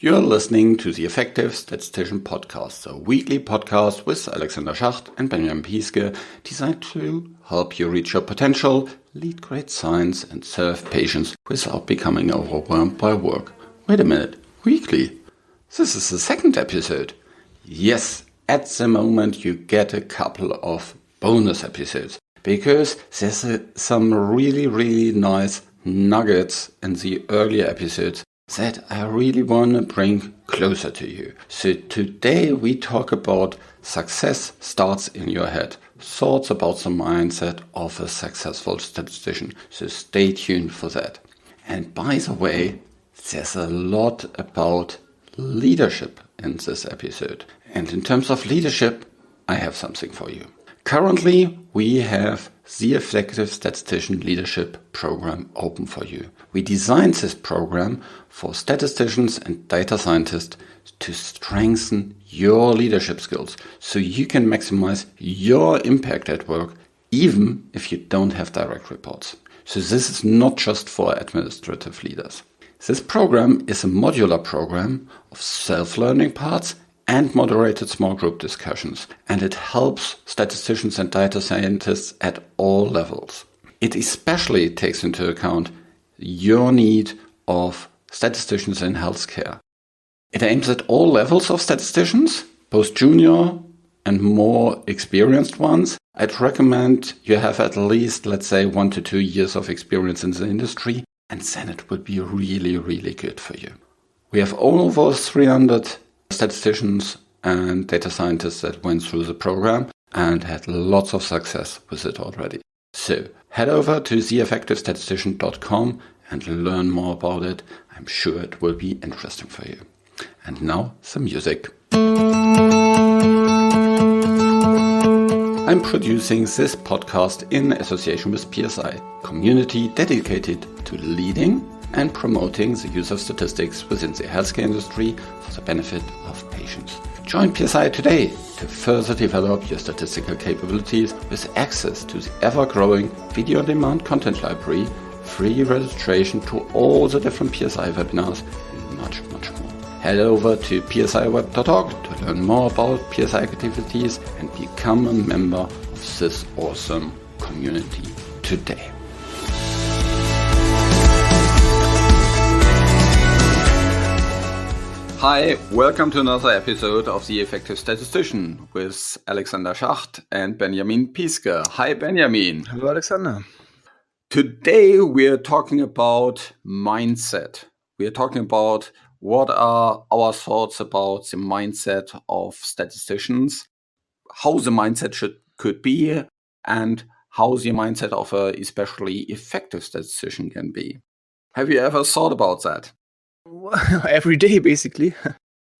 You're listening to the Effective Statistician Podcast, a weekly podcast with Alexander Schacht and Benjamin Pieske, designed to help you reach your potential, lead great science, and serve patients without becoming overwhelmed by work. Wait a minute, weekly? This is the second episode. Yes, at the moment you get a couple of bonus episodes, because there's some really nice nuggets in the earlier episodes that I really want to bring closer to you. So today we talk about success starts in your head. Thoughts about the mindset of a successful statistician. So stay tuned for that. And by the way, there's a lot about leadership in this episode. And in terms of leadership, I have something for you. Currently, we have the Effective Statistician Leadership Program open for you. We designed this program for statisticians and data scientists to strengthen your leadership skills so you can maximize your impact at work even if you don't have direct reports. So this is not just for administrative leaders. This program is a modular program of self-learning parts and moderated small group discussions, and it helps statisticians and data scientists at all levels. It especially takes into account your need of statisticians in healthcare. It aims at all levels of statisticians, both junior and more experienced ones. I'd recommend you have at least, let's say, 1 to 2 years of experience in the industry, and then it would be really good for you. We have over 300 statisticians and data scientists that went through the program and had lots of success with it already. So head over to theeffectivestatistician.com and learn more about it. I'm sure it will be interesting for you. And now some music. I'm producing this podcast in association with PSI, community dedicated to leading and promoting the use of statistics within the healthcare industry for the benefit of patients. Join PSI today to further develop your statistical capabilities with access to the ever-growing video-on-demand content library, free registration to all the different PSI webinars, and much more. Head over to psiweb.org to learn more about PSI activities and become a member of this awesome community today. Hi, welcome to another episode of The Effective Statistician with Alexander Schacht and Benjamin Pieske. Hi, Benjamin. Hello, Alexander. Today we're talking about mindset. We're talking about what are our thoughts about the mindset of statisticians, how the mindset could be, and how the mindset of a especially effective statistician can be. Have you ever thought about that? Well, every day, basically.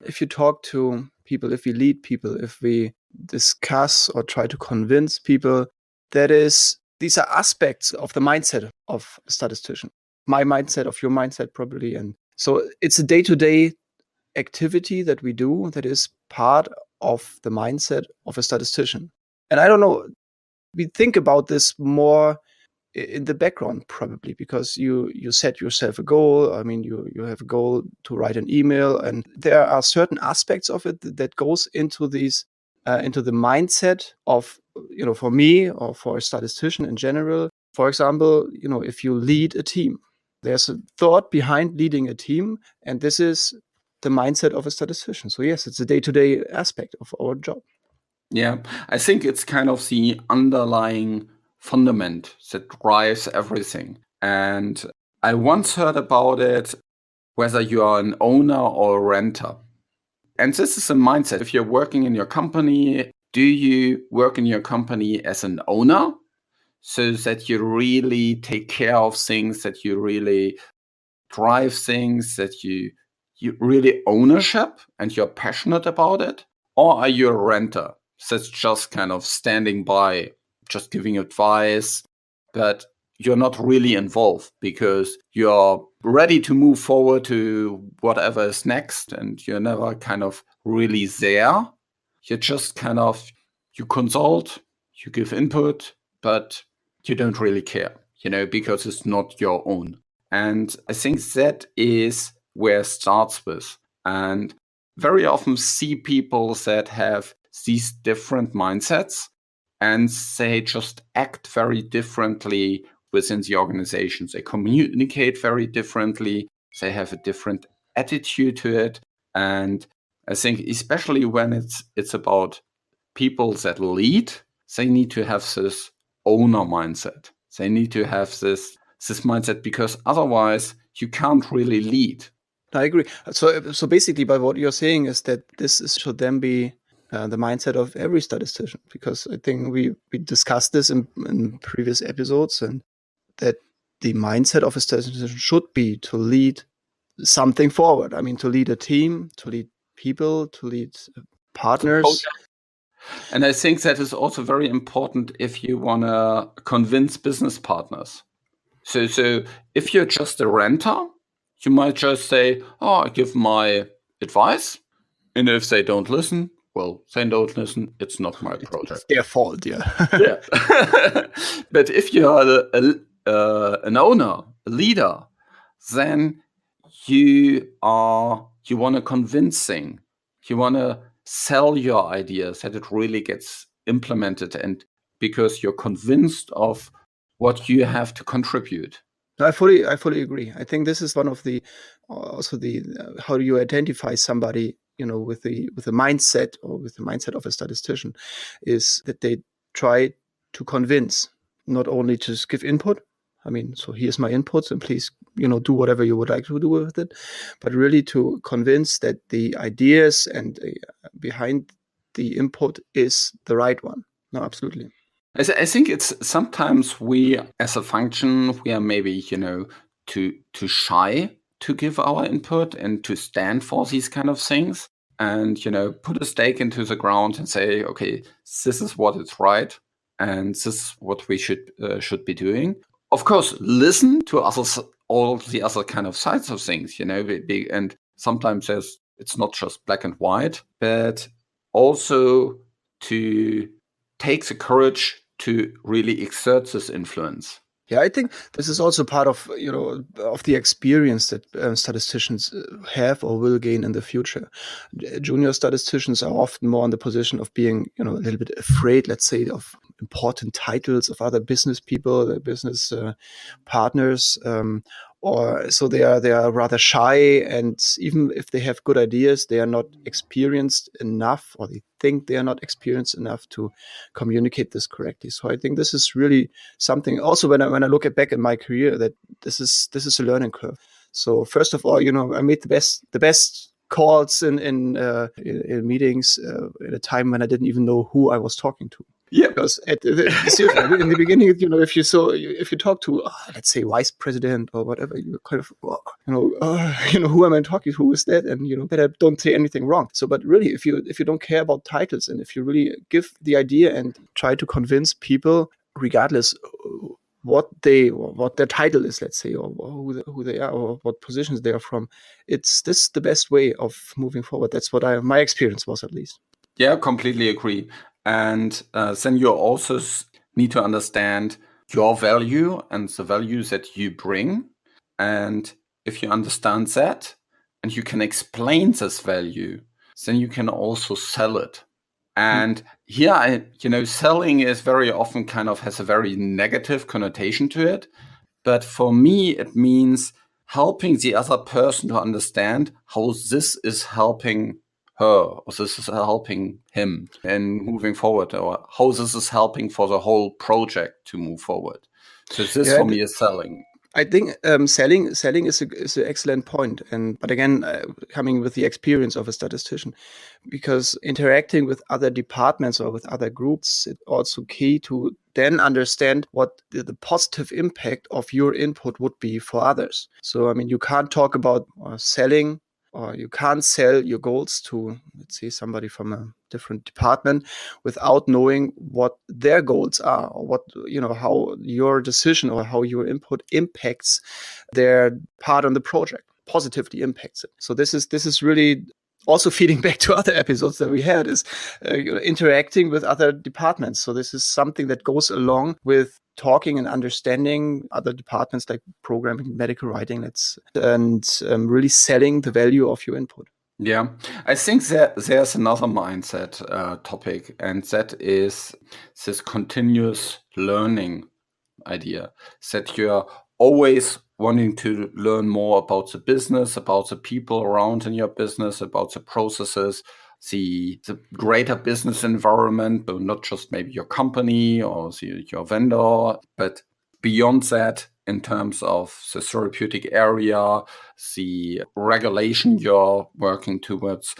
If you talk to people, if we lead people, if we discuss or try to convince people, these are aspects of the mindset of a statistician. My mindset, of your mindset, probably. And so it's a day-to-day activity that we do that is part of the mindset of a statistician. And I don't know, we think about this more in the background, probably, because you set yourself a goal. I mean, you have a goal to write an email, and there are certain aspects of it that goes into these into the mindset of, for me or for a statistician in general. For example, if you lead a team, there's a thought behind leading a team, and this is the mindset of a statistician. So yes, it's a day-to-day aspect of our job. Yeah, I think it's kind of the underlying fundament that drives everything. And I once heard about it, whether you are an owner or a renter. And this is a mindset. If you're working in your company, do you work in your company as an owner so that you really take care of things, that you really drive things, that you really ownership and you're passionate about it? Or are you a renter that's just kind of standing by, just giving advice, but you're not really involved because you're ready to move forward to whatever is next and you're never kind of really there. You're just kind of, you consult, you give input, but you don't really care, because it's not your own. And I think that is where it starts with. and very often see people that have these different mindsets and they just act very differently within the organizations. They communicate very differently. They have a different attitude to it. And I think especially when it's about people that lead, they need to have this owner mindset. They need to have this mindset, because otherwise you can't really lead. I agree. So basically, by what you're saying is that should then be the mindset of every statistician, because I think we discussed this in previous episodes, and that the mindset of a statistician should be to lead something forward. I mean, to lead a team, to lead people, to lead partners. And I think that is also very important if you want to convince business partners. So if you're just a renter, you might just say, I give my advice. And if they don't listen, well, they don't listen. It's not my project. It's their fault, yeah. Yeah. But if you are an owner, a leader, then you want to convince things. You want to sell your ideas that it really gets implemented, and because you're convinced of what you have to contribute. I fully agree. I think this is one of the how do you identify somebody, with the mindset or with the mindset of a statistician, is that they try to convince, not only to give input. I mean, so here's my inputs and please, do whatever you would like to do with it, but really to convince that the ideas and behind the input is the right one. No, absolutely. I think it's sometimes we, as a function, we are maybe, too shy to give our input and to stand for these kind of things, and, put a stake into the ground and say, okay, this is what is right, and this is what we should be doing. Of course, listen to others, all the other kind of sides of things, and sometimes it's not just black and white, but also to take the courage to really exert this influence. Yeah, I think this is also part of of the experience that statisticians have or will gain in the future. Junior statisticians are often more in the position of being a little bit afraid, let's say, of important titles of other business people, their business partners, or so they are rather shy, and even if they have good ideas, they are not experienced enough, or they think they are not experienced enough to communicate this correctly. So I think this is really something. Also, when I look back in my career, that this is a learning curve. So first of all, I made the best calls in meetings at a time when I didn't even know who I was talking to. Yeah, because in the beginning, if you talk to let's say vice president or whatever, you kind of who am I talking to? Who is that? And better don't say anything wrong. So, but really, if you don't care about titles, and if you really give the idea and try to convince people, regardless what their title is, let's say, or who they are, or what positions they are from, this the best way of moving forward. That's what my experience was, at least. Yeah, completely agree. And then you also need to understand your value and the values that you bring. And if you understand that and you can explain this value, then you can also sell it. And here, selling is very often kind of has a very negative connotation to it. But for me, it means helping the other person to understand how this is helping her, or this is helping him in moving forward, or how this is helping for the whole project to move forward. So this for me is selling. I think selling is an excellent point, but again, coming with the experience of a statistician, because interacting with other departments or with other groups, it's also key to then understand what the positive impact of your input would be for others. So I mean, you can't talk about selling, or you can't sell your goals to, let's say, somebody from a different department without knowing what their goals are, or what, how your decision or how your input impacts their part on the project, positively impacts it. So this is really also feeding back to other episodes that we had, is interacting with other departments. So this is something that goes along with talking and understanding other departments like programming, medical writing, and really selling the value of your input. Yeah, I think there's another mindset topic, and that is this continuous learning idea, that you're always wanting to learn more about the business, about the people around in your business, about the processes, the greater business environment, but not just maybe your company or your vendor, but beyond that, in terms of the therapeutic area, the regulation you're working towards.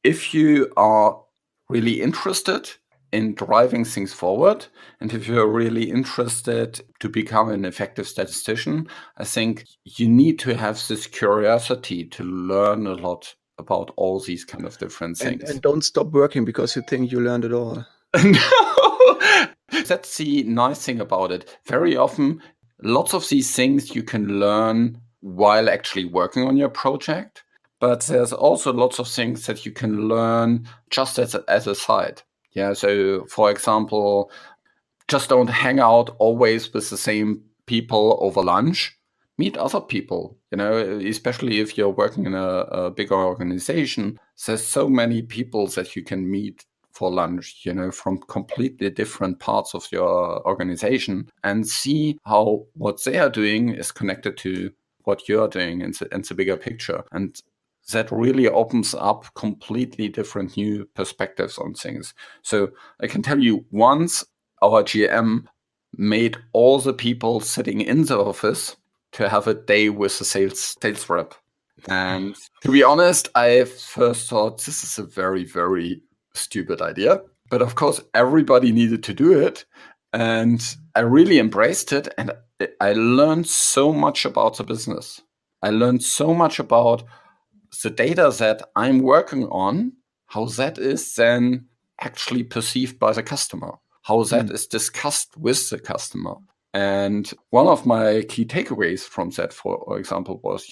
If you are really interested in driving things forward, and if you're really interested to become an effective statistician, I think you need to have this curiosity to learn a lot about all these kind of different things. And don't stop working because you think you learned it all. No, that's the nice thing about it. Very often, lots of these things you can learn while actually working on your project, but there's also lots of things that you can learn just as a side. Yeah. So, for example, just don't hang out always with the same people over lunch. Meet other people, especially if you're working in a bigger organization. There's so many people that you can meet for lunch, from completely different parts of your organization, and see how what they are doing is connected to what you're doing in the bigger picture. And that really opens up completely different new perspectives on things. So I can tell you, once our GM made all the people sitting in the office to have a day with the sales rep. And to be honest, I first thought this is a very, very stupid idea. But of course, everybody needed to do it. And I really embraced it. And I learned so much about the business. I learned so much about the data that I'm working on, how that is then actually perceived by the customer, how that is discussed with the customer. And one of my key takeaways from that, for example, was,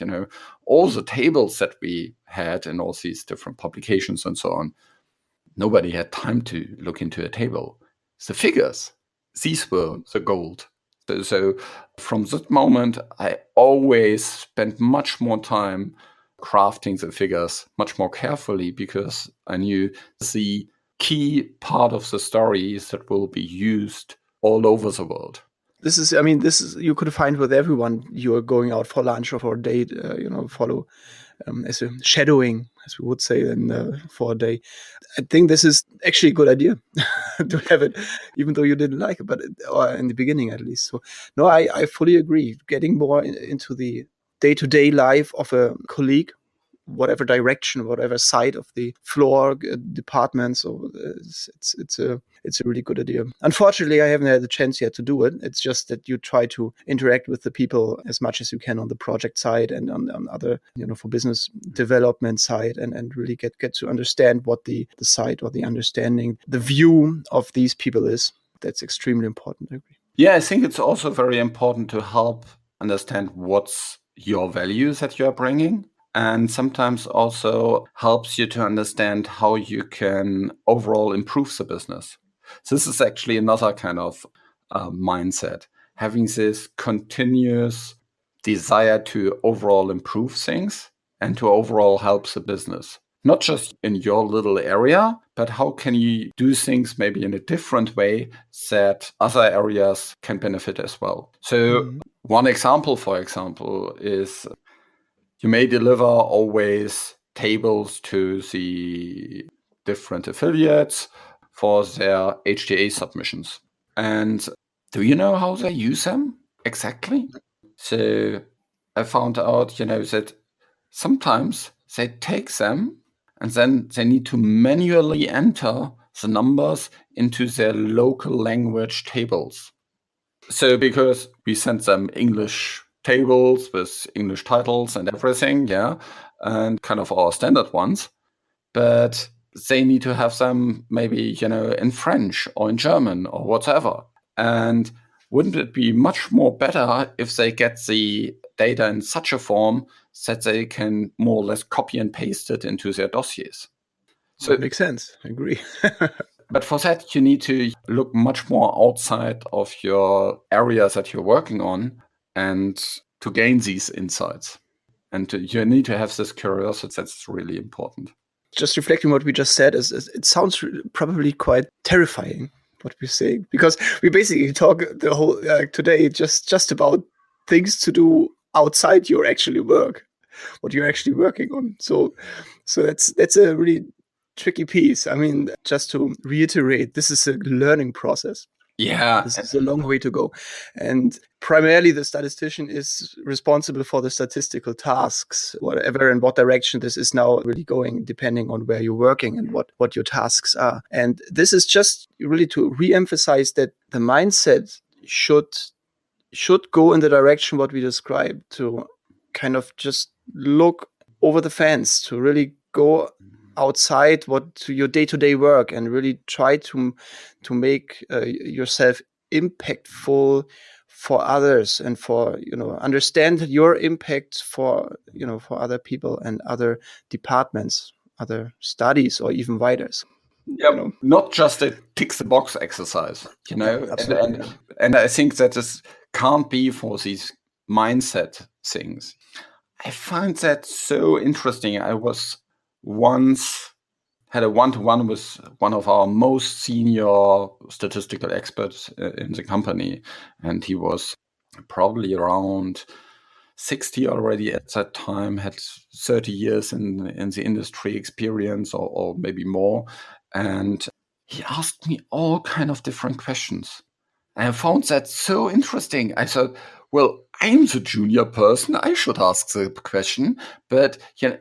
all the tables that we had in all these different publications and so on, nobody had time to look into a table. The figures, these were the gold. So from that moment, I always spent much more time crafting the figures much more carefully, because I knew the key part of the stories that will be used all over the world. This is you could find with everyone you are going out for lunch or for a date, follow as a shadowing, as we would say, for a day. I think this is actually a good idea to have it, even though you didn't like it, or in the beginning at least. So no, I fully agree. Getting more into the day-to-day life of a colleague, whatever direction, whatever side of the floor, department. So it's a really good idea. Unfortunately, I haven't had the chance yet to do it. It's just that you try to interact with the people as much as you can on the project side and on other, for business development side, and really get to understand what the side or the understanding, the view of these people is. That's extremely important, I agree. Yeah, I think it's also very important to help understand what's your values that you're bringing. And sometimes also helps you to understand how you can overall improve the business. So this is actually another kind of mindset, having this continuous desire to overall improve things and to overall help the business. Not just in your little area, but how can you do things maybe in a different way that other areas can benefit as well. So one example, for example, is you may deliver always tables to the different affiliates for their HTA submissions. And do you know how they use them exactly? So I found out, that sometimes they take them and then they need to manually enter the numbers into their local language tables. So because we sent them English tables with English titles and everything, and kind of our standard ones, but they need to have them maybe, in French or in German or whatever. And wouldn't it be much more better if they get the data in such a form that they can more or less copy and paste it into their dossiers? So it makes sense. I agree. But for that, you need to look much more outside of your areas that you're working on and to gain these insights. And you need to have this curiosity. That's really important. Just reflecting what we just said, is it sounds probably quite terrifying what we're saying, because we basically talk the whole today just about things to do outside your actual work, what you're actually working on. So that's a really tricky piece. I mean, just to reiterate, this is a learning process. Yeah. This is a long way to go. And primarily the statistician is responsible for the statistical tasks, whatever and what direction this is now really going, depending on where you're working and what your tasks are. And this is just really to re-emphasize that the mindset should go in the direction what we described, to kind of just look over the fence, to really go outside to your day-to-day work and really try to make yourself impactful for others, and for understand your impact for for other people and other departments, other studies, or even writers. Yeah, not just a tick the box exercise, Absolutely. And I think that this can't be for these mindset things. I find that so interesting. I was once had a one-to-one with one of our most senior statistical experts in the company, and he was probably around 60 already at that time, had 30 years in the industry experience, or maybe more. And he asked me all kind of different questions. And I found that so interesting. I thought, well, I'm the junior person, I should ask the question. But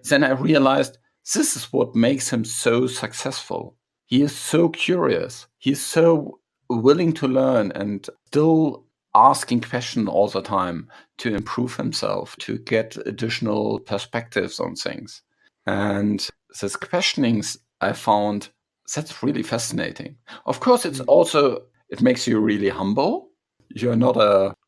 then I realized this is what makes him so successful. He is so curious. He's so willing to learn and still asking questions all the time to improve himself, to get additional perspectives on things. And this questionings, I found that's really fascinating. Of course, it makes you really humble. You're not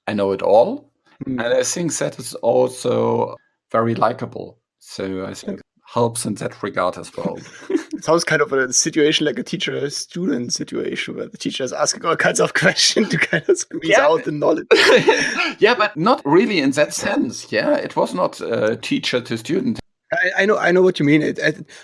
I know it all. And I think that is also very likable. So I think helps in that regard as well. It sounds kind of a situation like a teacher-student situation, where the teacher is asking all kinds of questions to kind of squeeze out the knowledge. Yeah, but not really in that sense. Yeah, it was not teacher to student. I know what you mean.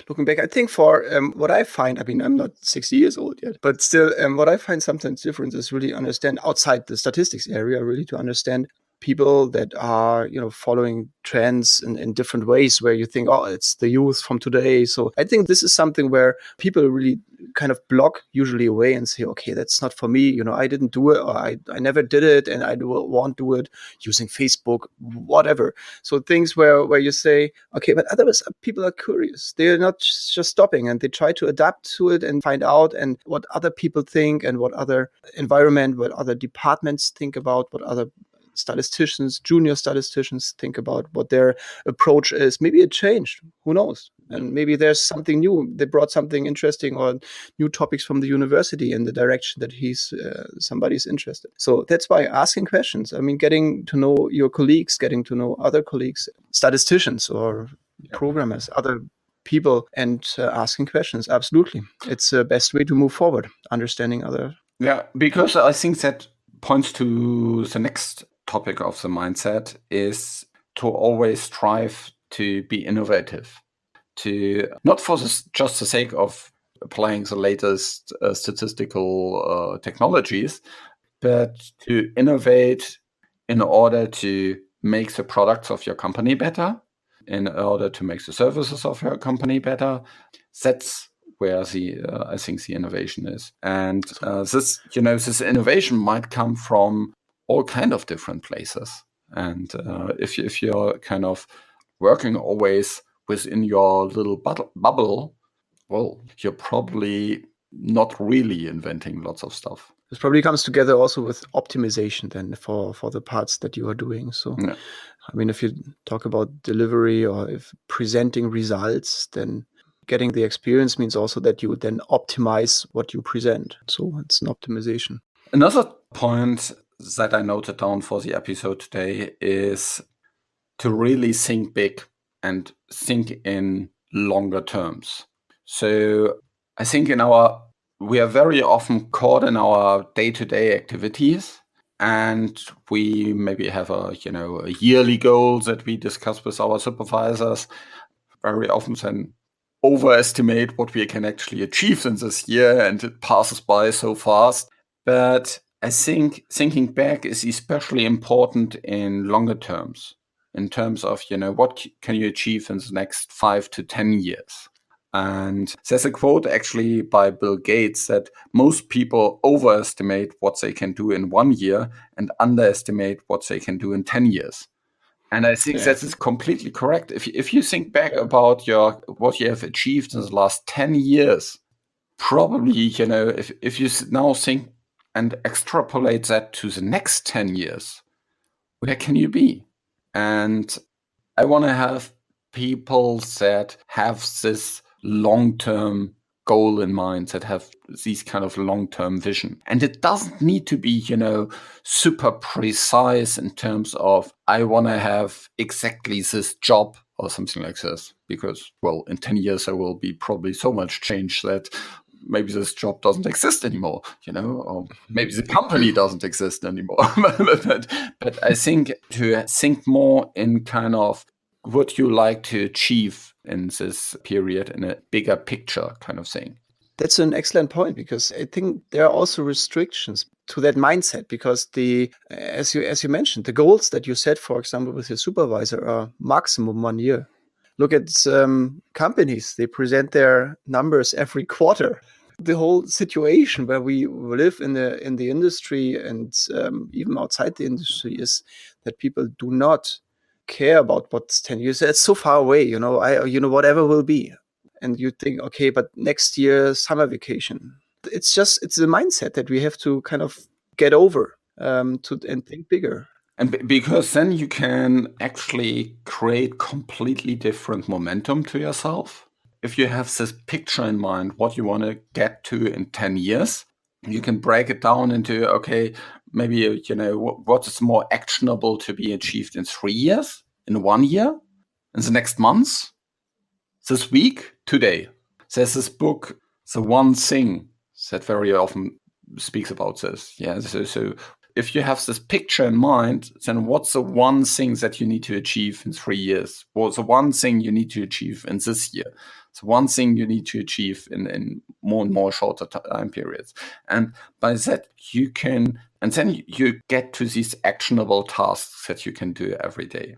Looking back, I think for what I find, I mean, I'm not 60 years old yet, but still, what I find sometimes different is really understand outside the statistics area, really to understand people that are, following trends in different ways, where you think, oh, it's the youth from today. So I think this is something where people really kind of block usually away and say, okay, that's not for me. I didn't do it, or I never did it, and I won't do it using Facebook, whatever. So things where you say, okay, but otherwise people are curious. They're not just stopping, and they try to adapt to it and find out and what other people think, and what other environment, what other departments think about, what other statisticians, junior statisticians think about, what their approach is. Maybe it changed, who knows? And maybe there's something new. They brought something interesting, or new topics from the university in the direction that somebody's interested. So that's why asking questions, I mean, getting to know your colleagues, getting to know other colleagues, statisticians or programmers, other people, and asking questions. Absolutely. It's the best way to move forward, understanding other. Yeah, because I think that points to the next topic of the mindset, is to always strive to be innovative, to not for just the sake of applying the latest statistical technologies, but to innovate in order to make the products of your company better, in order to make the services of your company better. That's where I think the innovation is. And this innovation might come from all kind of different places. And if you're kind of working always within your little bubble, well, you're probably not really inventing lots of stuff. This probably comes together also with optimization then for the parts that you are doing. So, yeah. I mean, if you talk about delivery, or if presenting results, then getting the experience means also that you then optimize what you present. So it's an optimization. Another point that I noted down for the episode today is to really think big and think in longer terms. So I think we are very often caught in our day-to-day activities, and we maybe have a yearly goal that we discuss with our supervisors. Very often then overestimate what we can actually achieve in this year, and it passes by so fast. But I think thinking back is especially important in longer terms, in terms of, what can you achieve in the next 5 to 10 years? And there's a quote actually by Bill Gates that most people overestimate what they can do in 1 year and underestimate what they can do in 10 years. And I think that is completely correct. If you think back about what you have achieved in the last 10 years, probably, if you now think and extrapolate that to the next 10 years, where can you be? And I want to have people that have this long-term goal in mind, that have these kind of long-term vision. And it doesn't need to be, super precise in terms of, I want to have exactly this job or something like this, because, well, in 10 years, there will be probably so much change that maybe this job doesn't exist anymore, or maybe the company doesn't exist anymore. but I think to think more in kind of what you like to achieve in this period in a bigger picture kind of thing. That's an excellent point, because I think there are also restrictions to that mindset, because as you mentioned, the goals that you set, for example, with your supervisor are maximum 1 year. Look at companies, they present their numbers every quarter. The whole situation where we live in the industry and even outside the industry is that people do not care about what's 10 years. It's so far away, whatever will be. And you think, okay, but next year, summer vacation. It's the mindset that we have to kind of get over and think bigger. And because then you can actually create completely different momentum to yourself. If you have this picture in mind, what you want to get to in 10 years, you can break it down into, okay, maybe, what is more actionable to be achieved in 3 years, in 1 year, in the next month, this week, today. There's this book, The One Thing, that very often speaks about this. Yeah. So if you have this picture in mind, then what's the one thing that you need to achieve in 3 years? What's the one thing you need to achieve in this year? It's one thing you need to achieve in more and more shorter time periods. And by that, then you get to these actionable tasks that you can do every day.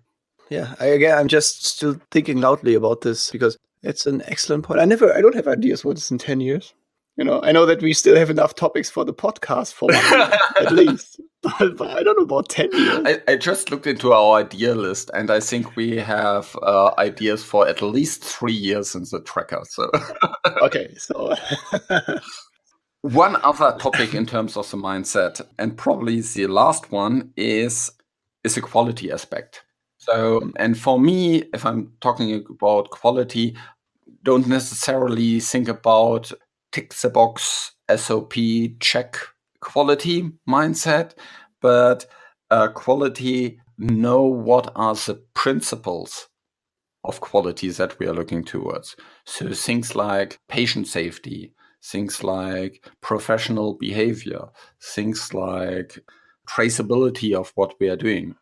Yeah, I'm just still thinking loudly about this, because it's an excellent point. I don't have ideas what is in 10 years. I know that we still have enough topics for the podcast for 1 year, at least. But I don't know about 10 years. I just looked into our idea list, and I think we have ideas for at least 3 years in the tracker. So okay, so one other topic in terms of the mindset, and probably the last one, is the quality aspect. So, and for me, if I'm talking about quality, don't necessarily think about tick the box, SOP, check quality mindset, but quality, know what are the principles of quality that we are looking towards. So things like patient safety, things like professional behavior, things like traceability of what we are doing.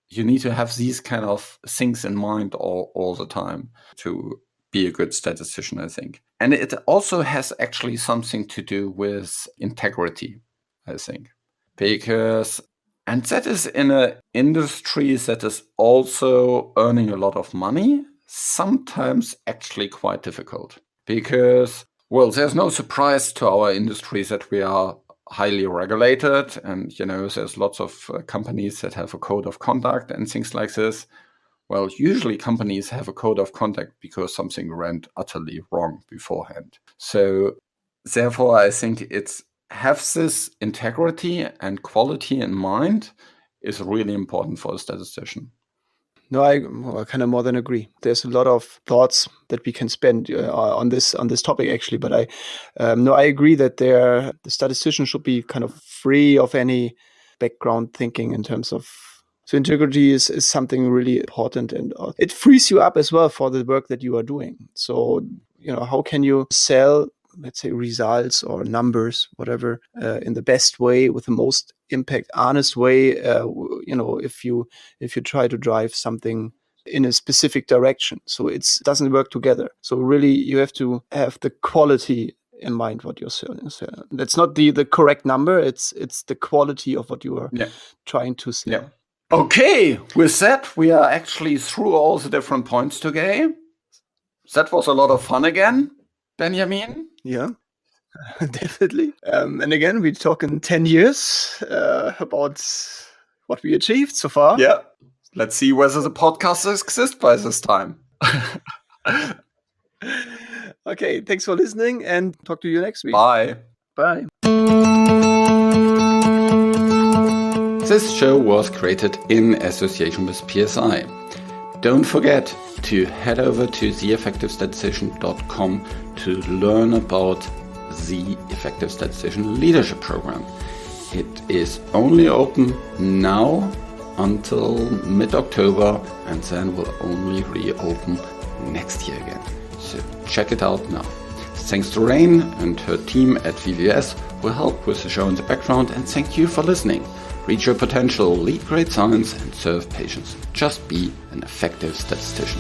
You need to have these kind of things in mind all the time to be a good statistician, I think. And it also has actually something to do with integrity, I think. And that is in an industry that is also earning a lot of money, sometimes actually quite difficult. Because, well, there's no surprise to our industry that we are highly regulated, and there's lots of companies that have a code of conduct and things like this. Well, usually companies have a code of conduct because something went utterly wrong beforehand. So therefore, I think have this integrity and quality in mind is really important for a statistician. No, I kind of more than agree. There's a lot of thoughts that we can spend on this topic, actually. But I agree that the statistician should be kind of free of any background thinking in terms of. So integrity is something really important, and it frees you up as well for the work that you are doing. So how can you sell let's say, results or numbers, whatever, in the best way, with the most impact, honest way. If you try to drive something in a specific direction, so it doesn't work together. So really, you have to have the quality in mind what you're selling. That's not the correct number. It's the quality of what you are trying to sell. Yeah. Okay, with that, we are actually through all the different points today. That was a lot of fun again, Benjamin. Yeah, definitely. And again, we talk in 10 years about what we achieved so far. Yeah. Let's see whether the podcast exists by this time. Okay, thanks for listening and talk to you next week. Bye. Bye. This show was created in association with PSI. Don't forget to head over to theeffectivestatistician.com to learn about the Effective Statistician Leadership Program. It is only open now until mid-October, and then will only reopen next year again. So check it out now. Thanks to Rain and her team at VVS who help with the show in the background, and thank you for listening. Reach your potential, lead great science, and serve patients. Just be an effective statistician.